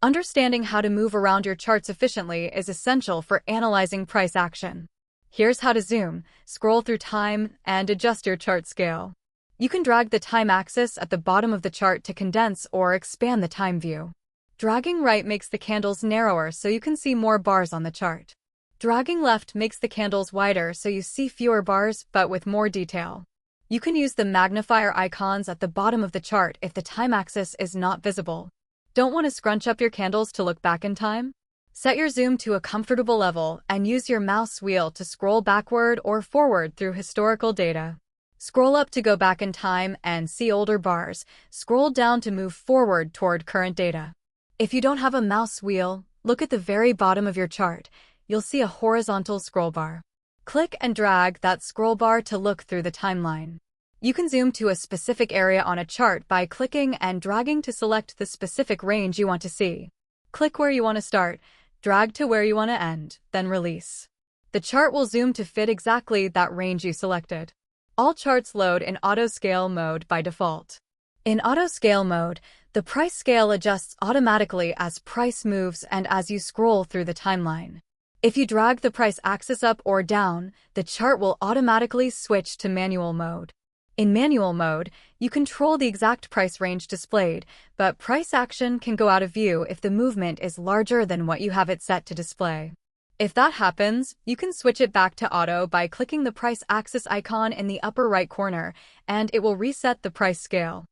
Understanding how to move around your charts efficiently is essential for analyzing price action. Here's how to zoom, scroll through time, and adjust your chart scale. You can drag the time axis at the bottom of the chart to condense or expand the time view. Dragging right makes the candles narrower so you can see more bars on the chart. Dragging left makes the candles wider so you see fewer bars but with more detail. You can use the magnifier icons at the bottom of the chart if the time axis is not visible. Don't want to scrunch up your candles to look back in time? Set your zoom to a comfortable level and use your mouse wheel to scroll backward or forward through historical data. Scroll up to go back in time and see older bars. Scroll down to move forward toward current data. If you don't have a mouse wheel, look at the very bottom of your chart. You'll see a horizontal scroll bar. Click and drag that scroll bar to look through the timeline. You can zoom to a specific area on a chart by clicking and dragging to select the specific range you want to see. Click where you want to start, drag to where you want to end, then release. The chart will zoom to fit exactly that range you selected. All charts load in auto-scale mode by default. In auto-scale mode, the price scale adjusts automatically as price moves and as you scroll through the timeline. If you drag the price axis up or down, the chart will automatically switch to manual mode. In manual mode, you control the exact price range displayed, but price action can go out of view if the movement is larger than what you have it set to display. If that happens, you can switch it back to auto by clicking the price axis icon in the upper right corner, and it will reset the price scale.